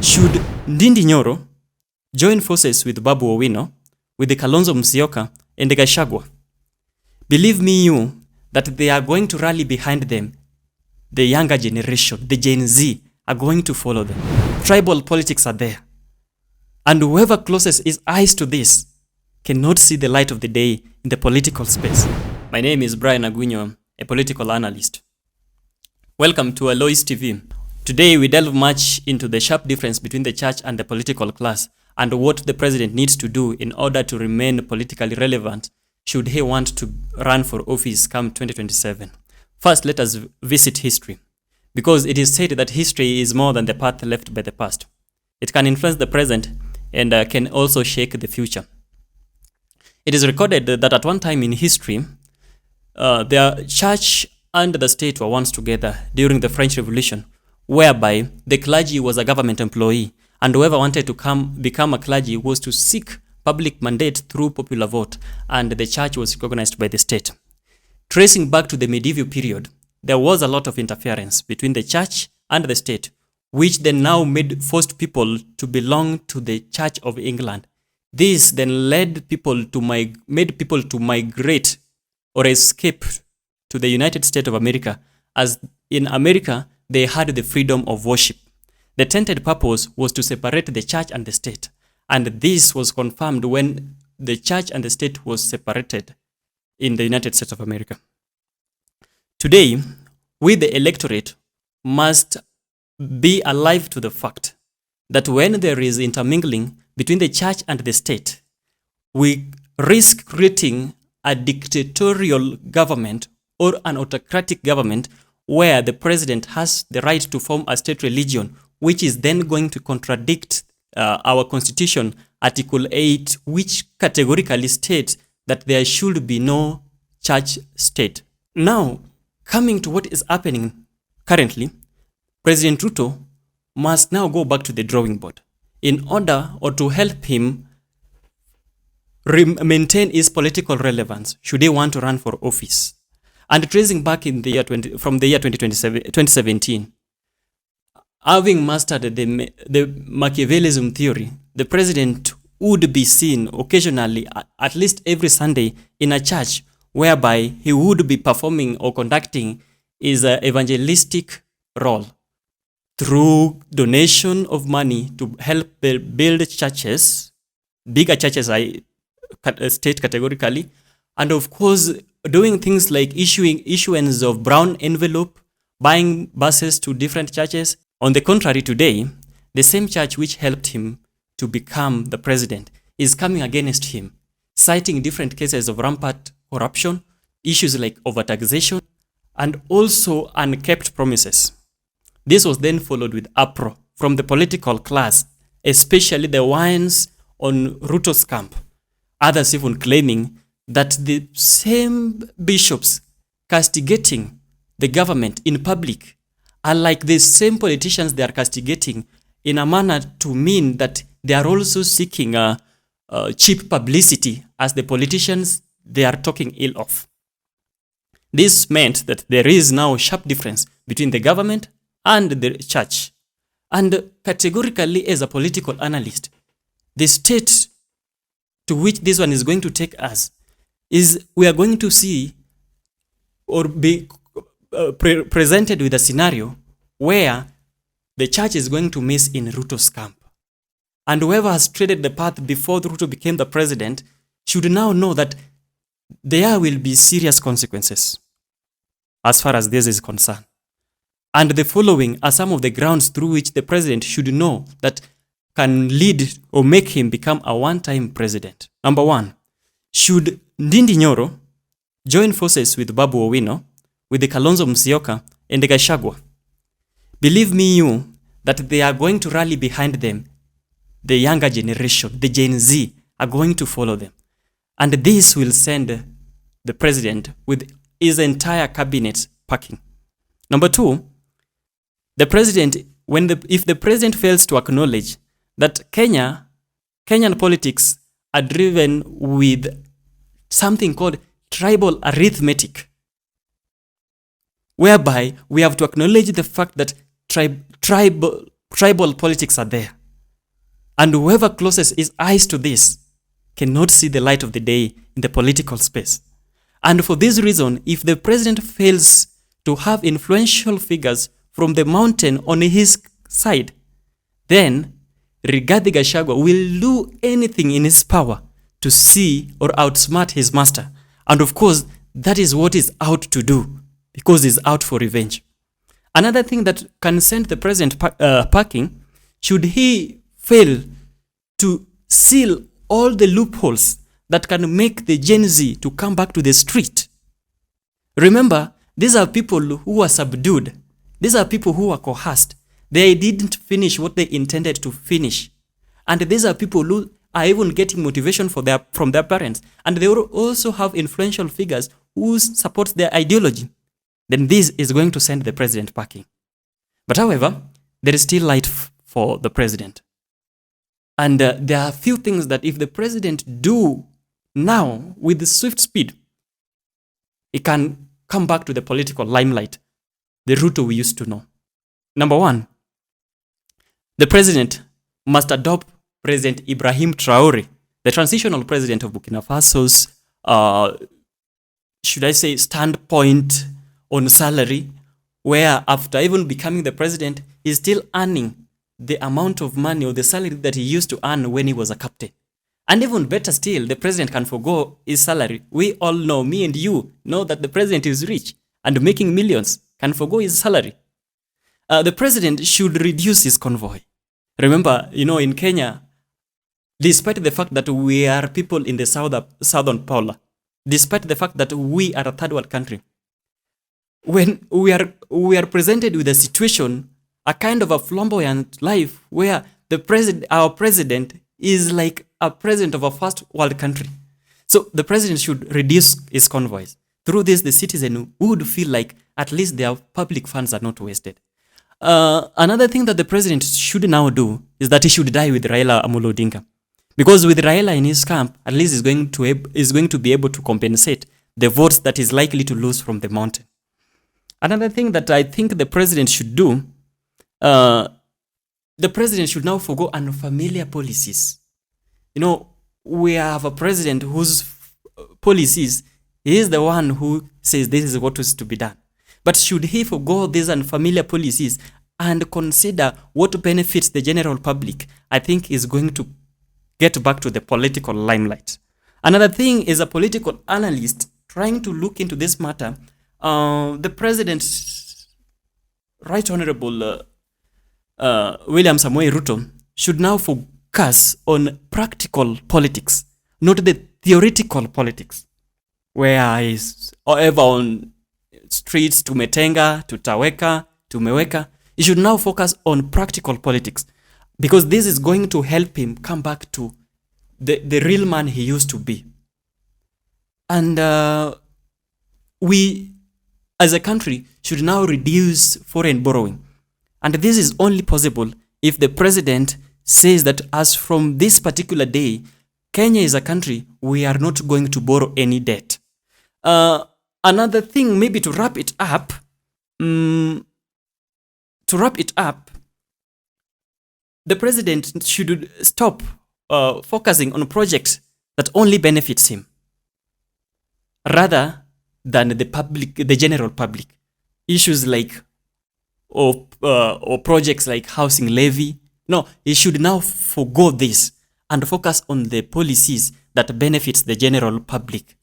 Should Ndindi Nyoro join forces with Babu Owino, with the Kalonzo Musyoka and the Gachagua? Believe me you that they are going to rally behind them. The younger generation, the Gen Z, are going to follow them. Tribal politics are there. And whoever closest his eyes to this cannot see the light of the day in the political space. My name is Brian Aguinyo, a political analyst. Welcome to Alois TV. Today we delve much into the sharp difference between the church and the political class and what the president needs to do in order to remain politically relevant should he want to run for office come 2027. First, let us visit history, because it is said that history is more than the path left by the past. It can influence the present and can also shake the future. It is recorded that at one time in history, the church and the state were once together during the French Revolution, whereby the clergy was a government employee, and whoever wanted to become a clergy was to seek public mandate through popular vote, and the church was recognized by the state. Tracing back to the medieval period, there was a lot of interference between the church and the state, which then now forced people to belong to the Church of England. This then made people to migrate or escape to the United States of America, as in America, they had the freedom of worship. The intended purpose was to separate the church and the state, and this was confirmed when the church and the state was separated in the United States of America. Today, we the electorate must be alive to the fact that when there is intermingling between the church and the state, we risk creating a dictatorial government or an autocratic government where the president has the right to form a state religion, which is then going to contradict our constitution, Article 8, which categorically states that there should be no church state. Now, coming to what is happening currently, President Ruto must now go back to the drawing board in order or to help him maintain his political relevance should he want to run for office. And tracing back in the year from the year 2017, having mastered the Machiavellism theory, the president would be seen occasionally, at least every Sunday, in a church whereby he would be performing or conducting his evangelistic role through donation of money to help build churches, bigger churches I state categorically, and of course doing things like issuance of brown envelope, buying buses to different churches. On the contrary, today, the same church which helped him to become the president is coming against him, citing different cases of rampant corruption, issues like overtaxation, and also unkept promises. This was then followed with uproar from the political class, especially the ones on Ruto'S camp, others even claiming that the same bishops castigating the government in public are like the same politicians they are castigating in a manner to mean that they are also seeking cheap publicity as the politicians they are talking ill of. This meant that there is now a sharp difference between the government and the church. And categorically, as a political analyst, the state to which this one is going to take us is we are going to see or be presented with a scenario where the church is going to miss in Ruto'S camp. And whoever has treaded the path before Ruto became the president should now know that there will be serious consequences as far as this is concerned. And the following are some of the grounds through which the president should know that can lead or make him become a one-time president. Number one, should Ndindi Nyoro join forces with Babu Owino, with the Kalonzo Musyoka and the Gachagua? Believe me you that they are going to rally behind them. The younger generation, the Gen Z, are going to follow them. And this will send the president with his entire cabinet packing. Number two, the president, if the president fails to acknowledge that Kenyan politics are driven with something called tribal arithmetic, whereby we have to acknowledge the fact that tribal tribal politics are there. And whoever closes his eyes to this cannot see the light of the day in the political space. And for this reason, if the president fails to have influential figures from the mountain on his side, then Rigathi Gachagua will do anything in his power to see or outsmart his master. And of course, that is what he's out to do, because he's out for revenge. Another thing that can send the president packing, should he fail to seal all the loopholes that can make the Gen Z to come back to the street. Remember, these are people who are subdued. These are people who are coerced. They didn't finish what they intended to finish. And these are people who are even getting motivation from their parents. And they will also have influential figures who support their ideology. Then this is going to send the president packing. But however, there is still light for the president. And there are a few things that if the president do now with swift speed, he can come back to the political limelight, the Ruto we used to know. Number one, the president must adopt President Ibrahim Traore, the transitional president of Burkina Faso's, standpoint on salary, where after even becoming the president, he's still earning the amount of money or the salary that he used to earn when he was a captain. And even better still, the president can forgo his salary. We all know, me and you know, that the president is rich and making millions, can forgo his salary. The president should reduce his convoy. Remember, in Kenya, despite the fact that we are people in the southern pole, despite the fact that we are a third world country, when we are presented with a situation, a kind of a flamboyant life where our president is like a president of a first world country. So the president should reduce his convoys. Through this, the citizen would feel like at least their public funds are not wasted. Another thing that the president should now do is that he should die with Raila Amolo Odinga. Because with Raila in his camp, at least is going to be able to compensate the votes that is likely to lose from the mountain. Another thing that I think the president should do, the president should now forgo unfamiliar policies. We have a president whose policies, he is the one who says this is what is to be done. But should he forgo these unfamiliar policies and consider what benefits the general public, I think he's going to get back to the political limelight. Another thing is a political analyst trying to look into this matter. The president, Right Honorable William Samoei Ruto, should now focus on practical politics, not the theoretical politics, where he's ever on streets to Metenga, to Taweka, to Meweka. He should now focus on practical politics, because this is going to help him come back to the real man he used to be. And we, as a country, should now reduce foreign borrowing. And this is only possible if the president says that as from this particular day, Kenya is a country we are not going to borrow any debt. Another thing, maybe to wrap it up, the president should stop focusing on projects that only benefits him, rather than the general public. Issues like or projects like housing levy. No, he should now forgo this and focus on the policies that benefits the general public.